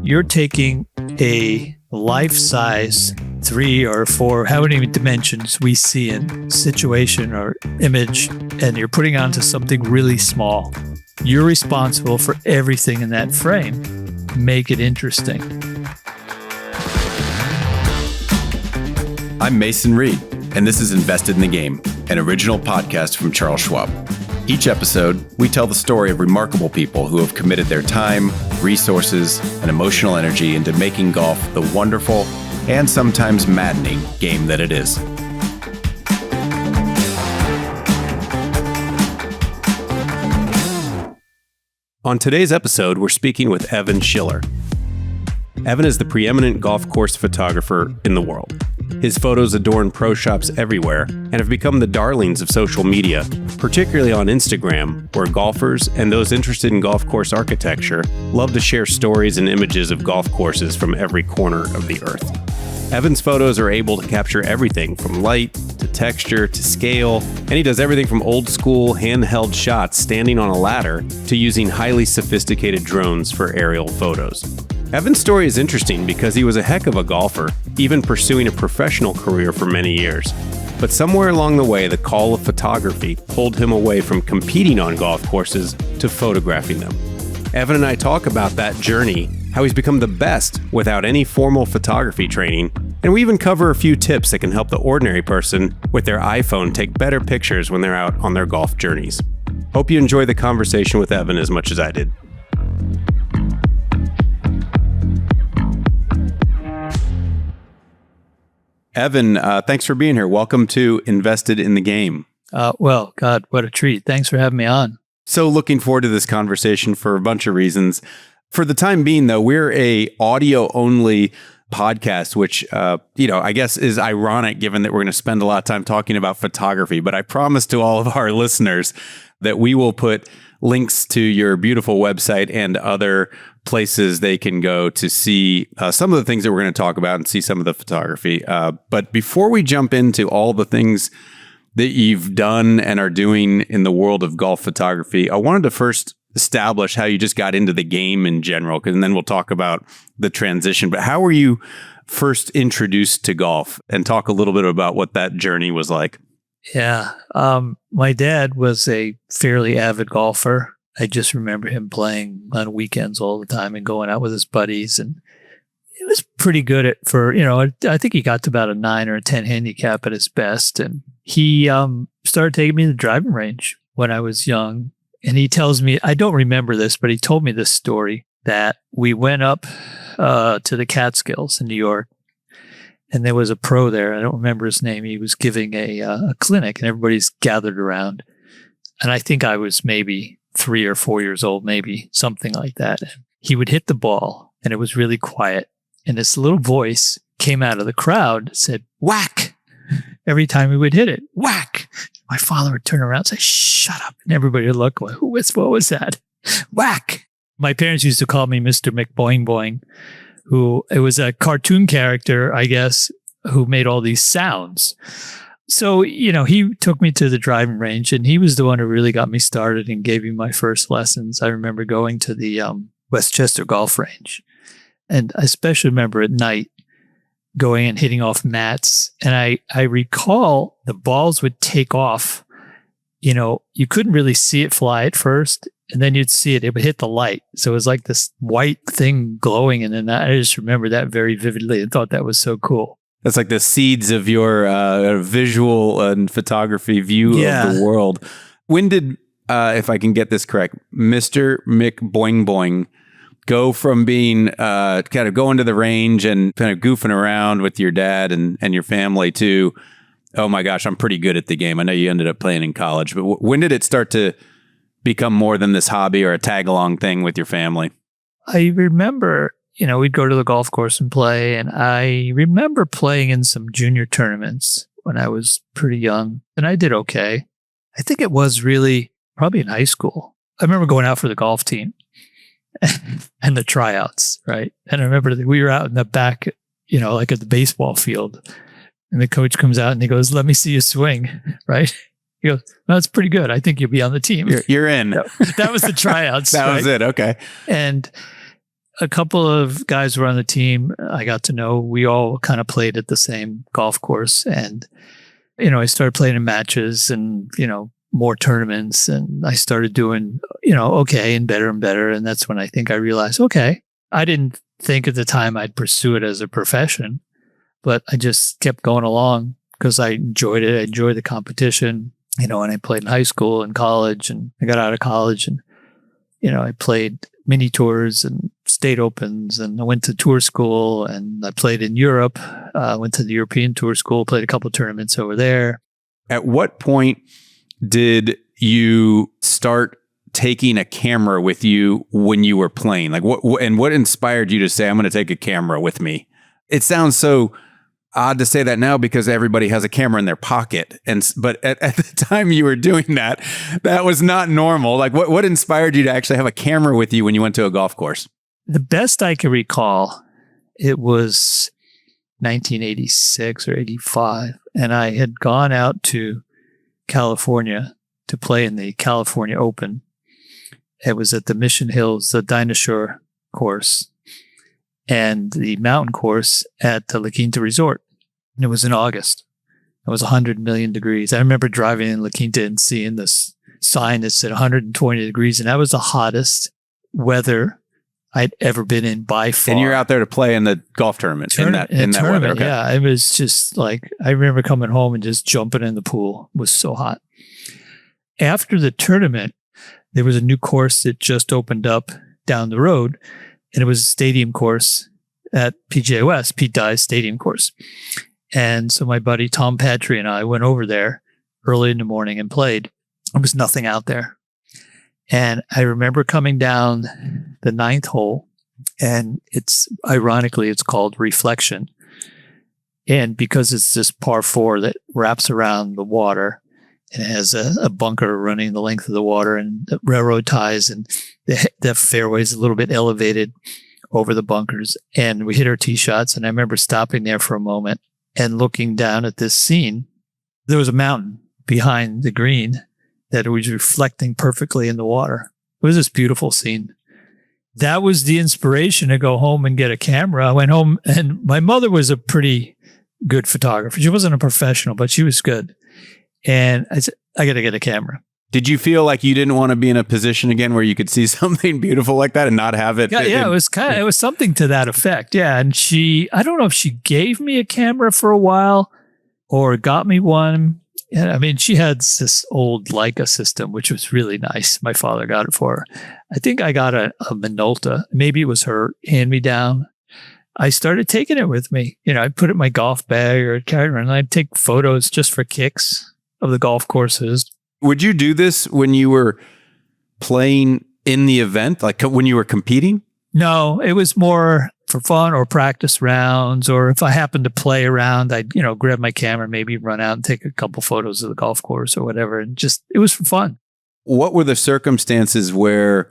you're taking a life-size 3 or 4, how many dimensions we see in situation or image, and you're putting onto something really small. You're responsible for everything in that frame. Make it interesting. I'm Mason Reed, and this is Invested in the Game, an original podcast from Charles Schwab. Each episode, we tell the story of remarkable people who have committed their time, resources, and emotional energy into making golf the wonderful and sometimes maddening game that it is. On today's episode, we're speaking with Evan Schiller. Evan is the preeminent golf course photographer in the world. His photos adorn pro shops everywhere and have become the darlings of social media, particularly on Instagram, where golfers and those interested in golf course architecture love to share stories and images of golf courses from every corner of the earth. Evan's photos are able to capture everything from light to texture to scale, and he does everything from old school handheld shots standing on a ladder to using highly sophisticated drones for aerial photos. Evan's story is interesting because he was a heck of a golfer, even pursuing a professional career for many years. But somewhere along the way, the call of photography pulled him away from competing on golf courses to photographing them. Evan and I talk about that journey, how he's become the best without any formal photography training, and we even cover a few tips that can help the ordinary person with their iPhone take better pictures when they're out on their golf journeys. Hope you enjoy the conversation with Evan as much as I did. Evan, thanks for being here. Welcome to Invested in the Game. Well, God, what a treat. Thanks for having me on. So looking forward to this conversation for a bunch of reasons. For the time being, though, we're a audio-only podcast, which, I guess is ironic given that we're going to spend a lot of time talking about photography. But I promise to all of our listeners that we will put links to your beautiful website and other places they can go to see some of the things that we're going to talk about and see some of the photography. But before we jump into all the things that you've done and are doing in the world of golf photography, I wanted to first establish how you just got into the game in general, and then we'll talk about the transition. But how were you first introduced to golf, and talk a little bit about what that journey was like? Yeah. My dad was a fairly avid golfer. I just remember him playing on weekends all the time and going out with his buddies. And it was pretty good I think he got to about a 9 or a 10 handicap at his best. And he started taking me to the driving range when I was young. And he tells me, I don't remember this, but he told me this story that we went up to the Catskills in New York. And there was a pro there. I don't remember his name. He was giving a clinic, and everybody's gathered around. And I think I was maybe 3 or 4 years old, maybe something like that. He would hit the ball, and it was really quiet. And this little voice came out of the crowd, said, "Whack!" Every time he would hit it, whack. My father would turn around and say, "Shut up." And everybody would look, what was that? Whack. My parents used to call me Mr. McBoing Boing. It was a cartoon character, I guess, who made all these sounds. So, he took me to the driving range, and he was the one who really got me started and gave me my first lessons. I remember going to the Westchester Golf Range, and I especially remember at night going and hitting off mats. And I recall the balls would take off. You couldn't really see it fly at first. And then you'd see it would hit the light. So it was like this white thing glowing. And then I just remember that very vividly and thought that was so cool. That's like the seeds of your visual and photography view of the world. When did, if I can get this correct, Mr. McBoing Boing go from being kind of going to the range and kind of goofing around with your dad and your family to, oh my gosh, I'm pretty good at the game? I know you ended up playing in college, but when did it start to become more than this hobby or a tag-along thing with your family? I remember, we'd go to the golf course and play. And I remember playing in some junior tournaments when I was pretty young. And I did okay. I think it was really probably in high school. I remember going out for the golf team and the tryouts, right? And I remember that we were out in the back, like at the baseball field. And the coach comes out and he goes, "Let me see you swing," right? He goes, "No, that's pretty good. I think you'll be on the team." You're in. That was the tryouts. That was it. Okay. And a couple of guys were on the team I got to know. We all kind of played at the same golf course. And, I started playing in matches and, more tournaments. And I started doing, okay and better and better. And that's when I think I realized, okay, I didn't think at the time I'd pursue it as a profession, but I just kept going along because I enjoyed it. I enjoyed the competition, and I played in high school and college, and I got out of college and, I played mini tours and state opens, and I went to tour school, and I played in Europe, went to the European tour school, played a couple tournaments over there. At what point did you start taking a camera with you when you were playing? Like what inspired you to say, I'm going to take a camera with me? It sounds so odd to say that now because everybody has a camera in their pocket. But at the time you were doing that, that was not normal. Like what inspired you to actually have a camera with you when you went to a golf course? The best I can recall, it was 1986 or 85. And I had gone out to California to play in the California Open. It was at the Mission Hills, the Dinosaur course, and the mountain course at the La Quinta Resort. And it was in August. It was 100 million degrees. I remember driving in La Quinta and seeing this sign that said 120 degrees. And that was the hottest weather I'd ever been in by far. And you're out there to play in the golf tournament in that weather. Okay. Yeah, it was just like, I remember coming home and just jumping in the pool. It was so hot. After the tournament, there was a new course that just opened up down the road, and it was a stadium course at PGA WEST, Pete Dye's stadium course. And so my buddy Tom Patry and I went over there early in the morning and played. There was nothing out there. And I remember coming down the 9th hole, and ironically, it's called Reflection. And because it's this par 4 that wraps around the water, and it has a bunker running the length of the water and the railroad ties, and the fairway is a little bit elevated over the bunkers. And we hit our tee shots. And I remember stopping there for a moment and looking down at this scene. There was a mountain behind the green that was reflecting perfectly in the water. It was this beautiful scene. That was the inspiration to go home and get a camera. I went home, and my mother was a pretty good photographer. She wasn't a professional, but she was good. And I said, I got to get a camera. Did you feel like you didn't want to be in a position again where you could see something beautiful like that and not have it? Yeah, it was something to that effect. Yeah. And I don't know if she gave me a camera for a while or got me one. And I mean, she had this old Leica system, which was really nice. My father got it for her. I think I got a Minolta. Maybe it was her hand-me-down. I started taking it with me. I'd put it in my golf bag or carry it around, and I'd take photos just for kicks of the golf courses. Would you do this when you were playing in the event, like when you were competing? No, it was more for fun or practice rounds, or if I happened to play around, I'd, grab my camera, maybe run out and take a couple photos of the golf course or whatever. And it was for fun. What were the circumstances where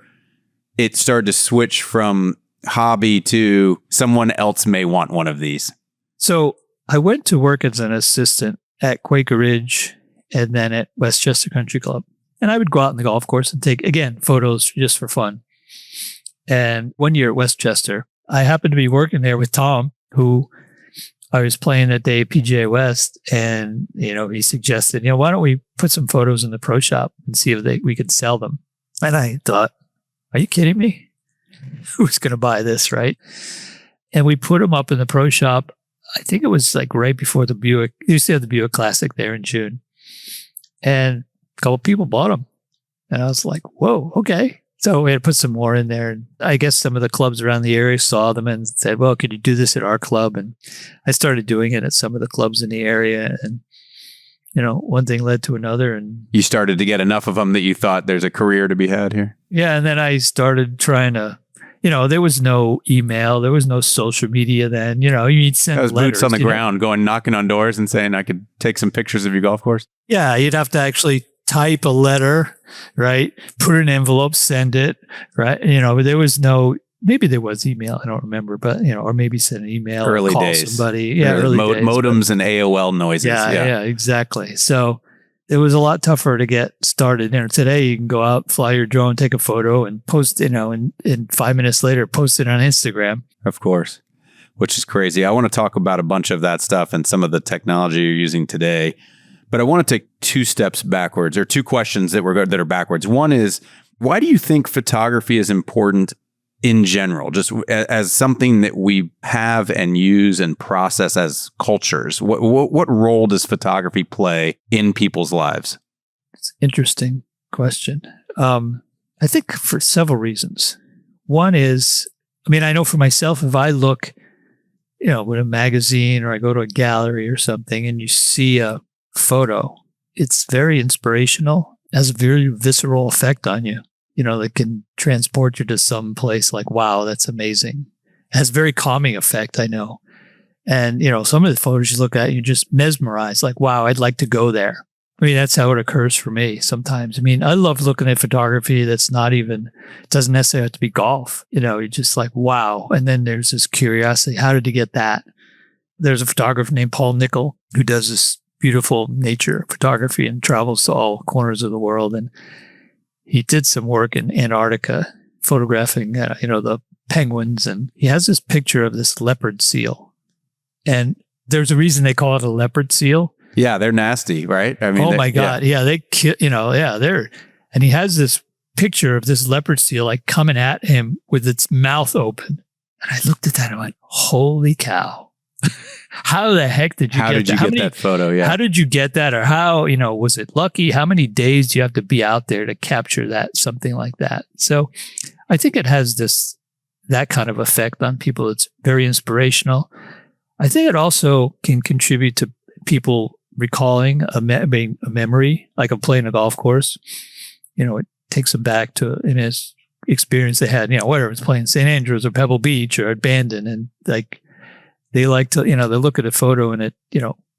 it started to switch from hobby to someone else may want one of these? So I went to work as an assistant at Quaker Ridge and then at Westchester Country Club. And I would go out on the golf course and take, again, photos just for fun. And one year at Westchester, I happened to be working there with Tom, who I was playing that day at PGA WEST. And, he suggested, why don't we put some photos in the pro shop and see if we could sell them? And I thought, are you kidding me? Who's going to buy this, right? And we put them up in the pro shop. I think it was like right before the Buick. You used to have the Buick Classic there in June. And a couple of people bought them. And I was like, whoa, okay. So we had to put some more in there. And I guess some of the clubs around the area saw them and said, well, could you do this at our club? And I started doing it at some of the clubs in the area. And, one thing led to another. And you started to get enough of them that you thought there's a career to be had here? Yeah. And then I started trying to, there was no email. There was no social media then. You'd send letters. Boots on the ground, going knocking on doors and saying, I could take some pictures of your golf course? Yeah. You'd have to actually type a letter, right? Put an envelope, send it, right? There was no, maybe there was email. I don't remember, but, or maybe send an email. Early or call days. somebody. Yeah. Early days. Modems and AOL noises. Yeah, exactly. So it was a lot tougher to get started. Today you can go out, fly your drone, take a photo and post, and 5 minutes later, post it on Instagram. Of course, which is crazy. I want to talk about a bunch of that stuff and some of the technology you're using today. But I want to take 2 steps backwards, or 2 questions that are backwards. One is, why do you think photography is important in general, just as something that we have and use and process as cultures? What role does photography play in people's lives? It's an interesting question. I think for several reasons. One is, I know for myself, if I look, with a magazine or I go to a gallery or something and you see a photo, it's very inspirational, has a very visceral effect on you, that can transport you to some place like, wow, that's amazing. It has a very calming effect, I know. And, some of the photos you look at, you just mesmerize, like, wow, I'd like to go there. That's how it occurs for me sometimes. I love looking at photography that's it doesn't necessarily have to be golf. You're just like, wow. And then there's this curiosity. How did you get that? There's a photographer named Paul Nickel who does this beautiful nature photography and travels to all corners of the world. And he did some work in Antarctica photographing, the penguins. And he has this picture of this leopard seal. And there's a reason they call it a leopard seal. Yeah, they're nasty, right? Oh my God. Yeah, they kill, and he has this picture of this leopard seal like coming at him with its mouth open. And I looked at that and I went, holy cow. How the heck did you get that photo? Yeah. How did you get that? Or how, was it lucky? How many days do you have to be out there to capture something like that? So I think it has that kind of effect on people. It's very inspirational. I think it also can contribute to people recalling a memory, like of playing a golf course. It takes them back to in his experience they had, whether it's playing St. Andrews or Pebble Beach or at Bandon, and like they like to, they look at a photo and it,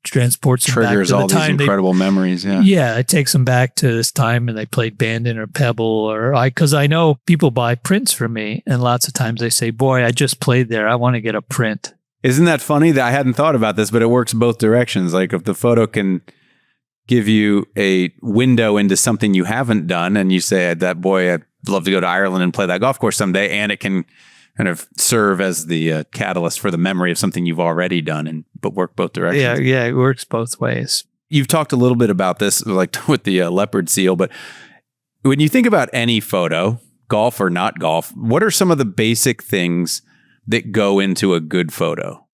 transports them triggers back to all these incredible memories. Yeah. Yeah. It takes them back to this time when they played Bandon or Pebble because I know people buy prints from me and lots of times they say, boy, I just played there. I want to get a print. Isn't that funny that I hadn't thought about this, but it works both directions. Like if the photo can give you a window into something you haven't done and you say that, boy, I'd love to go to Ireland and play that golf course someday. And it can kind of serve as the catalyst for the memory of something you've already done, but work both directions. Yeah, it works both ways. You've talked a little bit about this, like with the leopard seal, but when you think about any photo, golf or not golf, what are some of the basic things that go into a good photo?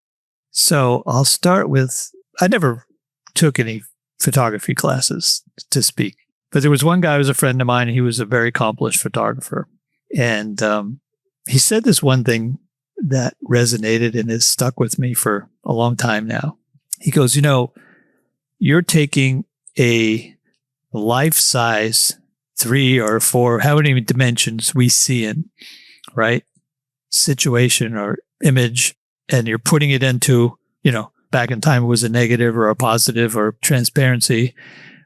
So I'll start with, I never took any photography classes to speak, but there was one guy who was a friend of mine. He was a very accomplished photographer. And he said this one thing that resonated and has stuck with me for a long time now. He goes, you're taking a life-size 3 or 4, how many dimensions we see in, right? Situation or image, and you're putting it into, back in time it was a negative or a positive or transparency,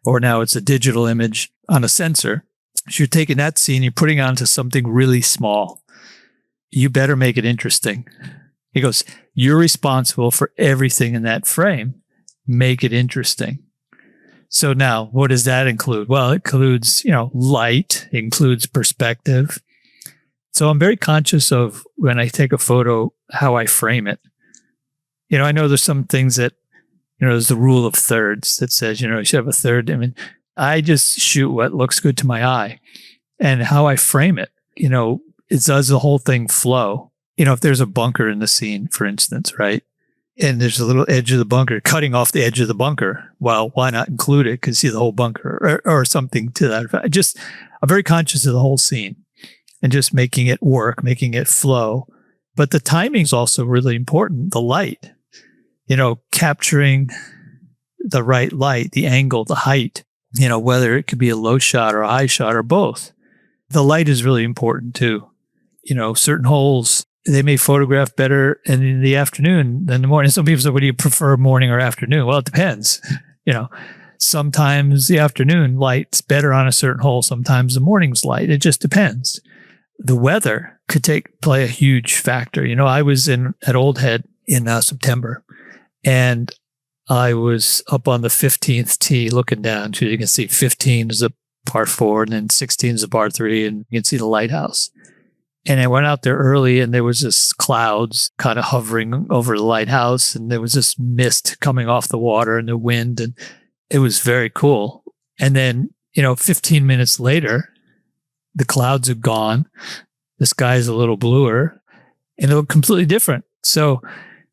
or now it's a digital image on a sensor. So you're taking that scene, you're putting it onto something really small. You better make it interesting. He goes, you're responsible for everything in that frame. Make it interesting. So now, what does that include? Well, it includes, light, it includes perspective. So I'm very conscious of when I take a photo, how I frame it. I know there's some things that, there's the rule of thirds that says, you should have a third. I just shoot what looks good to my eye, and how I frame it, it does the whole thing flow. If there's a bunker in the scene, for instance, right? And there's a little edge of the bunker, cutting off the edge of the bunker. Well, why not include it? Because see the whole bunker or something to that effect. I'm very conscious of the whole scene and just making it work, making it flow. But the timing is also really important. The light, capturing the right light, the angle, the height, whether it could be a low shot or a high shot or both. The light is really important too. Certain holes, they may photograph better in the afternoon than the morning. Some people say, what do you prefer, morning or afternoon? Well, it depends. Sometimes the afternoon light's better on a certain hole. Sometimes the morning's light. It just depends. The weather could play a huge factor. I was at Old Head in September, and I was up on the 15th tee looking down. So you can see 15 is a par 4 and then 16 is a par 3 and you can see the lighthouse. And I went out there early and there was this clouds kind of hovering over the lighthouse and there was this mist coming off the water and the wind and it was very cool. And then, 15 minutes later, the clouds are gone. The sky is a little bluer and it looked completely different. So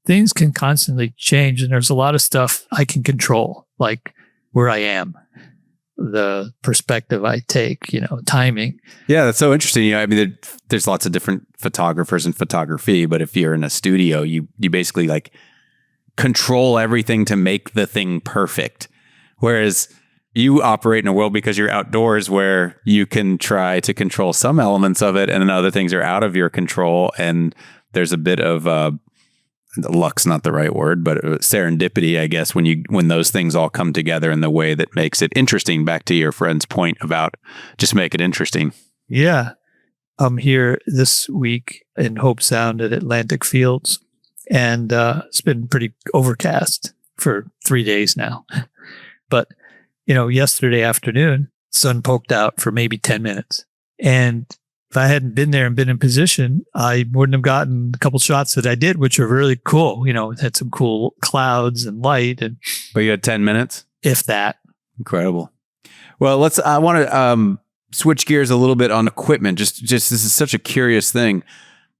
things can constantly change and there's a lot of stuff I can control, like where I am, the perspective I take, timing. Yeah, that's so interesting. There's lots of different photographers in photography, but if you're in a studio, you basically like control everything to make the thing perfect. Whereas you operate in a world because you're outdoors where you can try to control some elements of it and then other things are out of your control. And there's a bit of luck's not the right word, but serendipity, I guess, when those things all come together in the way that makes it interesting. Back to your friend's point about just make it interesting. Yeah. I'm here this week in Hope Sound at Atlantic Fields, and it's been pretty overcast for 3 days now. But, yesterday afternoon, sun poked out for maybe 10 minutes. And if I hadn't been there and been in position, I wouldn't have gotten a couple shots that I did, which are really cool. It had some cool clouds and light. But you had 10 minutes? If that. Incredible. Well, I want to switch gears a little bit on equipment. Just this is such a curious thing.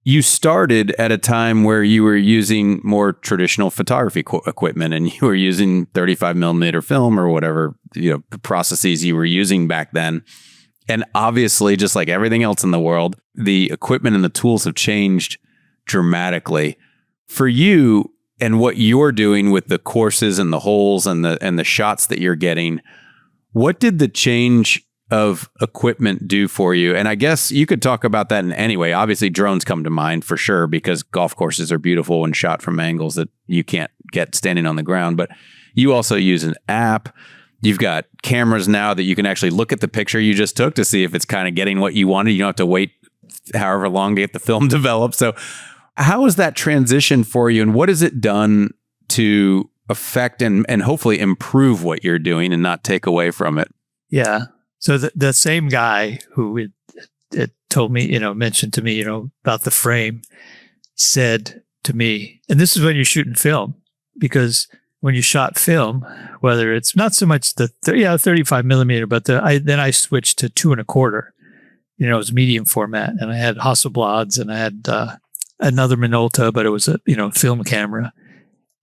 You started at a time where you were using more traditional photography equipment and you were using 35 millimeter film or whatever, processes you were using back then. And obviously, just like everything else in the world, the equipment and the tools have changed dramatically. For you and what you're doing with the courses and the holes and the shots that you're getting, what did the change of equipment do for you? And I guess you could talk about that in any way. Obviously, drones come to mind for sure because golf courses are beautiful and shot from angles that you can't get standing on the ground. But you also use an app. You've got cameras now that you can actually look at the picture you just took to see if it's kind of getting what you wanted. You don't have to wait however long to get the film developed. So how has that transition for you and what has it done to affect and hopefully improve what you're doing and not take away from it? Yeah. So the same guy who it told me, mentioned to me, about the frame said to me, and this is when you're shooting film, because when you shot film, whether it's not so much the 35 millimeter, but then I switched to 2.25. It was medium format, and I had Hasselblads and I had another Minolta, but it was a film camera.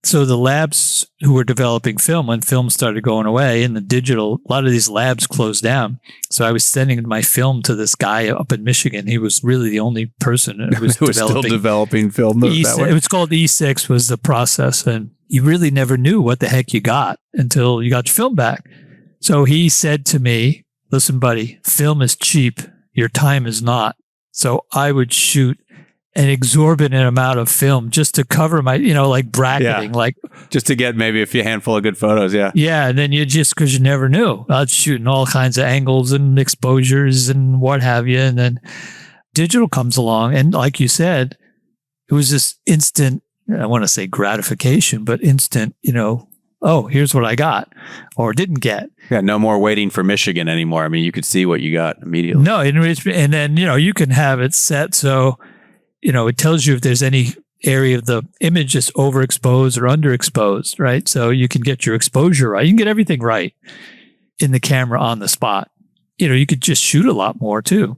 So the labs who were developing film, when film started going away and the digital, a lot of these labs closed down. So I was sending my film to this guy up in Michigan. He was really the only person who was still developing film that way. It was called E6 was the process. And you really never knew what the heck you got until you got your film back. So he said to me, listen, buddy, film is cheap. Your time is not. So I would shoot an exorbitant amount of film just to cover my, like bracketing, like just to get maybe a few handful of good photos. Yeah. Yeah. And then because you never knew, I was shooting all kinds of angles and exposures and what have you. And then digital comes along. And like you said, it was this instant, I want to say gratification, but instant, oh, here's what I got or didn't get. Yeah. No more waiting for Michigan anymore. I mean, you could see what you got immediately. No. And then, you can have it set. So, it tells you if there's any area of the image that's overexposed or underexposed, right? So you can get your exposure right. You can get everything right in the camera on the spot. You could just shoot a lot more too,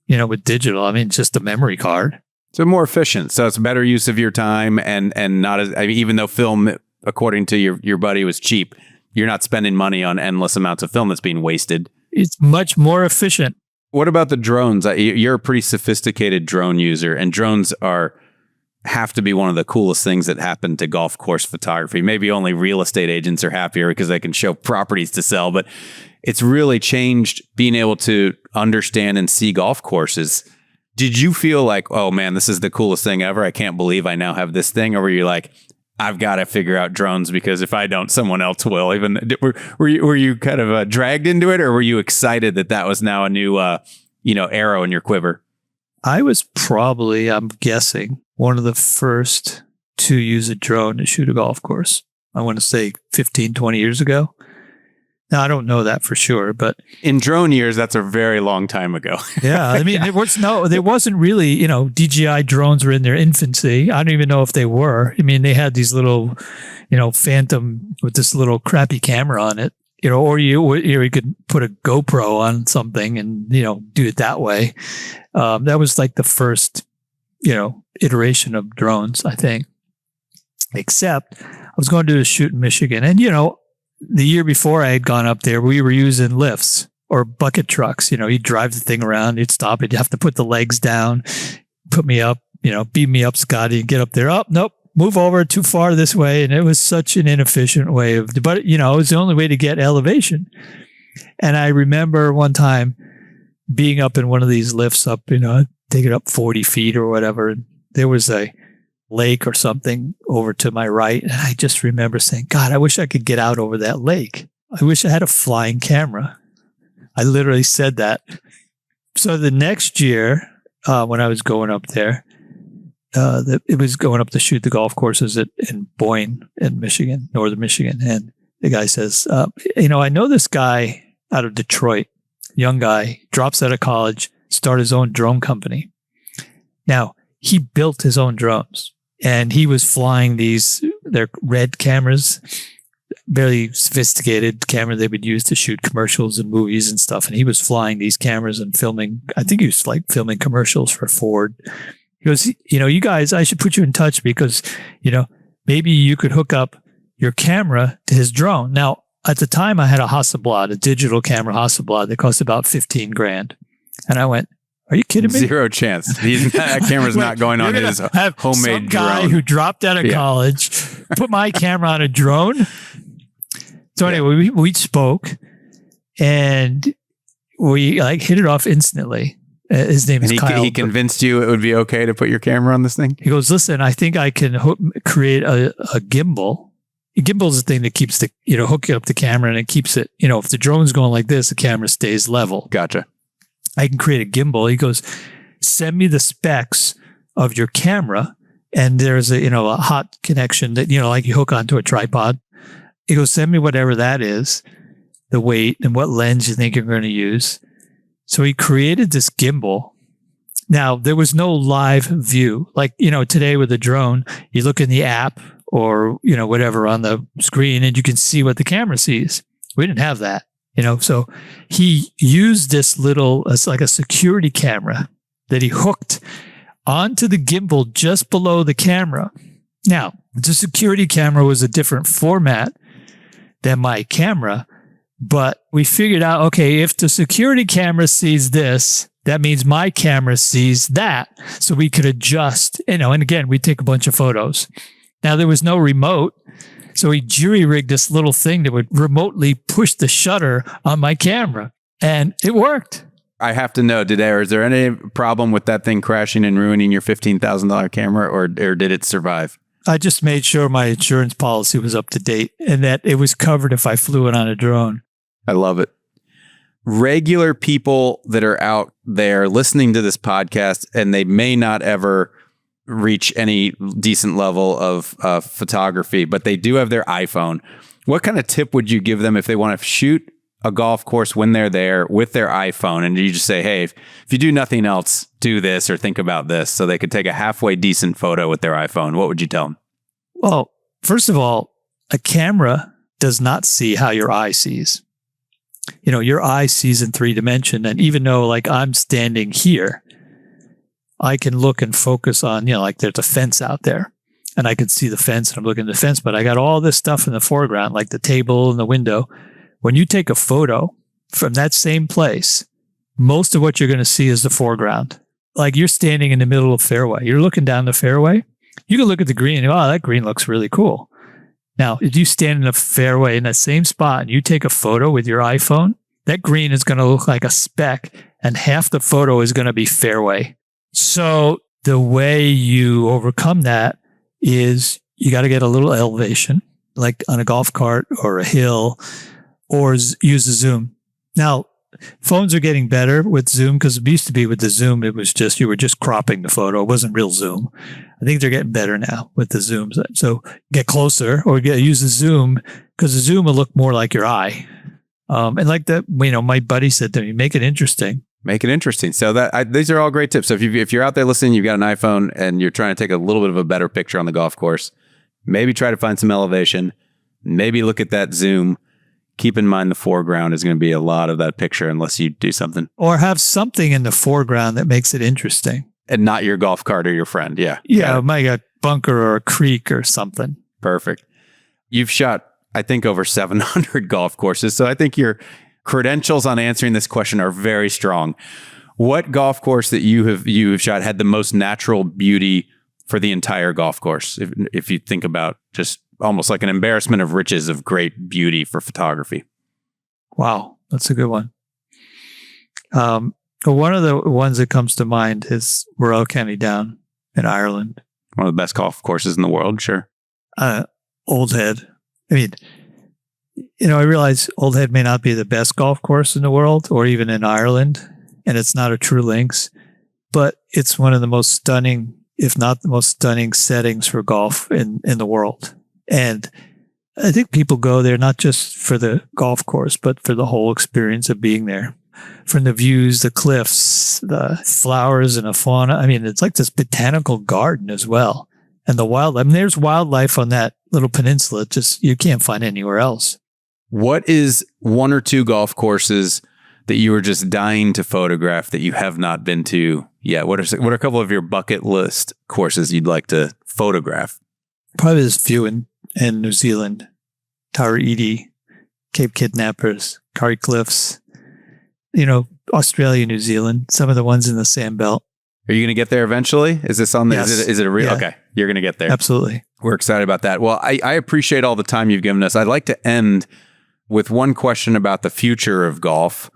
with digital. I mean, it's just a memory card. So more efficient. So it's a better use of your time and not as, even though film, according to your buddy, was cheap, you're not spending money on endless amounts of film that's being wasted. It's much more efficient. What about the drones? You're a pretty sophisticated drone user, and drones have to be one of the coolest things that happen to golf course photography. Maybe only real estate agents are happier because they can show properties to sell, but it's really changed being able to understand and see golf courses. Did you feel like, oh man, this is the coolest thing ever? I can't believe I now have this thing. Or were you like, I've got to figure out drones because if I don't, someone else will. Even were you kind of dragged into it, or were you excited that was now a new arrow in your quiver? I was probably, I'm guessing, one of the first to use a drone to shoot a golf course. I want to say 15, 20 years ago. Now, I don't know that for sure, but in drone years, that's a very long time ago. yeah, I mean, there wasn't really, DJI drones were in their infancy. I don't even know if they were. I mean, they had these little, Phantom with this little crappy camera on it, or you could put a GoPro on something and, do it that way. That was like the first, iteration of drones, I think. Except I was going to do a shoot in Michigan, and, the year before I had gone up there, we were using lifts or bucket trucks. You'd drive the thing around, you'd stop it, you have to put the legs down, put me up, beam me up, Scotty, and get up there. Oh, nope, move over too far this way. And it was such an inefficient way but it was the only way to get elevation. And I remember one time being up in one of these lifts up, take it up 40 feet or whatever. And there was a lake or something over to my right. And I just remember saying, God, I wish I could get out over that lake. I wish I had a flying camera. I literally said that. So the next year, when I was going up there, it was going up to shoot the golf courses in Boyne in Michigan, northern Michigan. And the guy says, I know this guy out of Detroit, young guy, drops out of college, started his own drone company. Now, he built his own drones. And he was flying they're red cameras, very sophisticated camera they would use to shoot commercials and movies and stuff. And he was flying these cameras and filming, I think he was like filming commercials for Ford. He goes, you guys, I should put you in touch because, maybe you could hook up your camera to his drone. Now, at the time I had a Hasselblad, a digital camera Hasselblad that cost about $15,000. And I went, are you kidding me? Zero chance. That camera's not going on his homemade guy drone. Who dropped out of college, put my camera on a drone. So anyway, we spoke, and we hit it off instantly. His name is Kyle. He convinced you it would be okay to put your camera on this thing? He goes, listen, I think I can create a gimbal. A gimbal is the thing that keeps hooking up the camera, and it keeps it, if the drone's going like this, the camera stays level. Gotcha. I can create a gimbal. He goes, send me the specs of your camera. And there's a hot connection that, like you hook onto a tripod. He goes, send me whatever that is, the weight and what lens you think you're going to use. So he created this gimbal. Now, there was no live view. Like, today with a drone, you look in the app or, whatever on the screen and you can see what the camera sees. We didn't have that. So he used this it's like a security camera that he hooked onto the gimbal just below the camera. Now, the security camera was a different format than my camera, but we figured out, okay, if the security camera sees this, that means my camera sees that. So we could adjust, and again, we take a bunch of photos. Now, there was no remote. So he jury-rigged this little thing that would remotely push the shutter on my camera. And it worked. I have to know, is there any problem with that thing crashing and ruining your $15,000 camera, or did it survive? I just made sure my insurance policy was up to date and that it was covered if I flew it on a drone. I love it. Regular people that are out there listening to this podcast, and they may not ever reach any decent level of photography, but they do have their iPhone. What kind of tip would you give them if they want to shoot a golf course when they're there with their iPhone? And you just say, hey, if you do nothing else, do this or think about this, so they could take a halfway decent photo with their iPhone. What would you tell them? Well, first of all, a camera does not see how your eye sees. Your eye sees in 3 dimension. And even though I'm standing here, I can look and focus on, there's a fence out there and I can see the fence and I'm looking at the fence, but I got all this stuff in the foreground, like the table and the window. When you take a photo from that same place, most of what you're going to see is the foreground. Like you're standing in the middle of fairway. You're looking down the fairway. You can look at the green and, oh, that green looks really cool. Now, if you stand in a fairway in that same spot and you take a photo with your iPhone, that green is going to look like a speck and half the photo is going to be fairway. So the way you overcome that is you got to get a little elevation, like on a golf cart or a hill, or use the zoom. Now, phones are getting better with zoom because it used to be with the zoom, it was just, you were just cropping the photo. It wasn't real zoom. I think they're getting better now with the zooms. So get closer or use the zoom, because the zoom will look more like your eye. And like that, my buddy said to me, make it interesting. Make it interesting. So these are all great tips. So if you're out there listening, you've got an iPhone and you're trying to take a little bit of a better picture on the golf course, maybe try to find some elevation, maybe look at that zoom. Keep in mind the foreground is going to be a lot of that picture unless you do something. Or have something in the foreground that makes it interesting. And not your golf cart or your friend. Yeah. Yeah, it might be a bunker or a creek or something. Perfect. You've shot, I think, over 700 golf courses. So I think your credentials on answering this question are very strong. What golf course that you have shot had the most natural beauty for the entire golf course? If you think about just almost like an embarrassment of riches of great beauty for photography. Wow, that's a good one. One of the ones that comes to mind is Royal County Down in Ireland. One of the best golf courses in the world, sure. Old Head. I mean, I realize Old Head may not be the best golf course in the world or even in Ireland, and it's not a true links, but it's one of the most stunning, if not the most stunning settings for golf in the world. And I think people go there not just for the golf course, but for the whole experience of being there. From the views, the cliffs, the flowers and the fauna. I mean, it's like this botanical garden as well. And the wildlife. I mean, there's wildlife on that little peninsula. Just you can't find anywhere else. What is one or two golf courses that you were just dying to photograph that you have not been to yet? What are a couple of your bucket list courses you'd like to photograph? Probably this few in New Zealand, Tower Edie, Cape Kidnappers, Curry Cliffs, Australia, New Zealand, some of the ones in the Sandbelt. Are you going to get there eventually? Is this on the, Yes. is it a real? Yeah. Okay. You're going to get there. Absolutely. We're excited about that. Well, I appreciate all the time you've given us. I'd like to end with one question about the future of golf.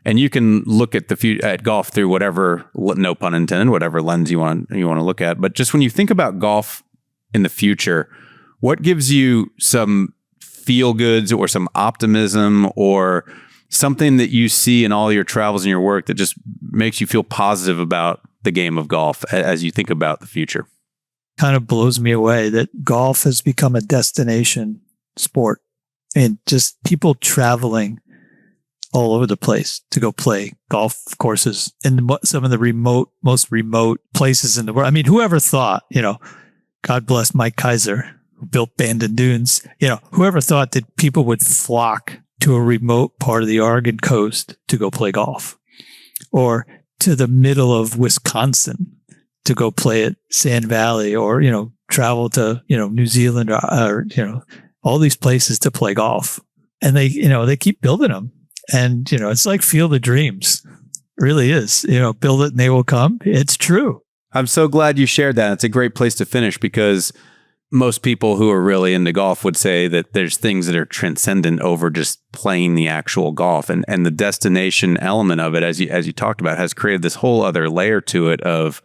And you can look at at golf through whatever, no pun intended, whatever lens you want to look at. But just when you think about golf in the future, what gives you some feel goods or some optimism or something that you see in all your travels and your work that just makes you feel positive about the game of golf as you think about the future? Kind of blows me away that golf has become a destination sport, and just people traveling all over the place to go play golf courses in some of the most remote places in the world. I mean, whoever thought, God bless Mike Kaiser, who built Bandon Dunes, whoever thought that people would flock to a remote part of the Oregon coast to go play golf, or to the middle of Wisconsin to go play at Sand Valley, or, travel to, New Zealand or all these places to play golf. And they keep building them. And, it's like Field of Dreams. It really is, build it and they will come. It's true. I'm so glad you shared that. It's a great place to finish because most people who are really into golf would say that there's things that are transcendent over just playing the actual golf, and the destination element of it, as you talked about, has created this whole other layer to it of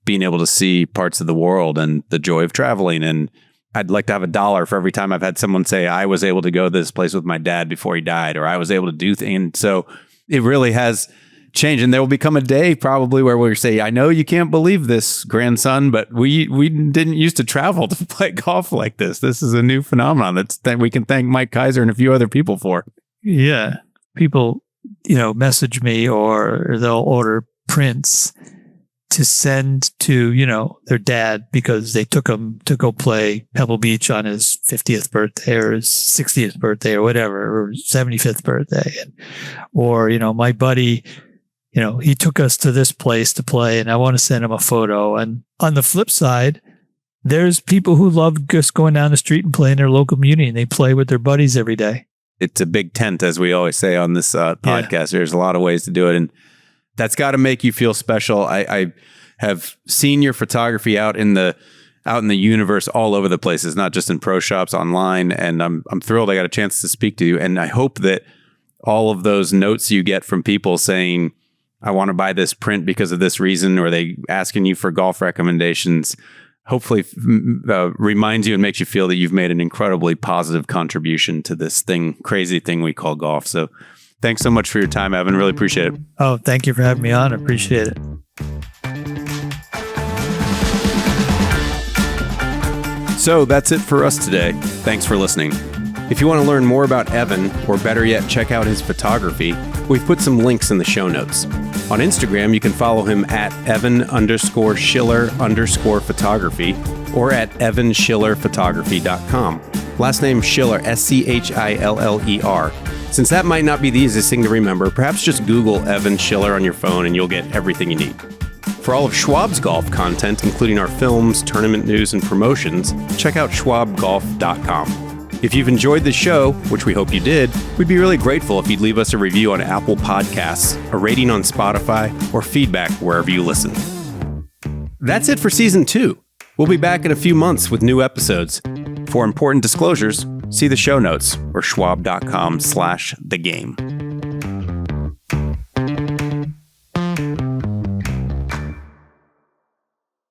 being able to see parts of the world and the joy of traveling. And I'd like to have $1 for every time I've had someone say, I was able to go to this place with my dad before he died, or I was able to do things. And so it really has changed. And there will become a day probably where we'll say, I know you can't believe this, grandson, but we didn't used to travel to play golf like this. This is a new phenomenon that we can thank Mike Kaiser and a few other people for. Yeah. People, message me, or they'll order prints to send to, their dad because they took him to go play Pebble Beach on his 50th birthday or his 60th birthday or whatever, or 75th birthday. Or, my buddy, he took us to this place to play and I want to send him a photo. And on the flip side, there's people who love just going down the street and playing their local community, and they play with their buddies every day. It's a big tent, as we always say on this podcast. Yeah. There's a lot of ways to do it. And that's got to make you feel special. I have seen your photography out in the universe all over the places, not just in pro shops, online. And I'm thrilled I got a chance to speak to you. And I hope that all of those notes you get from people saying, I want to buy this print because of this reason, or they asking you for golf recommendations, hopefully reminds you and makes you feel that you've made an incredibly positive contribution to this crazy thing we call golf. So thanks so much for your time, Evan. Really appreciate it. Oh, thank you for having me on. I appreciate it. So that's it for us today. Thanks for listening. If you want to learn more about Evan, or better yet, check out his photography, we've put some links in the show notes. On Instagram, you can follow him at Evan_Schiller_photography or at evanschillerphotography.com. Last name Schiller, Schiller. Since that might not be the easiest thing to remember, perhaps just Google Evan Schiller on your phone and you'll get everything you need. For all of Schwab's golf content, including our films, tournament news, and promotions, check out schwabgolf.com. If you've enjoyed the show, which we hope you did, we'd be really grateful if you'd leave us a review on Apple Podcasts, a rating on Spotify, or feedback wherever you listen. That's it for Season 2. We'll be back in a few months with new episodes. For important disclosures, see the show notes or schwab.com/thegame.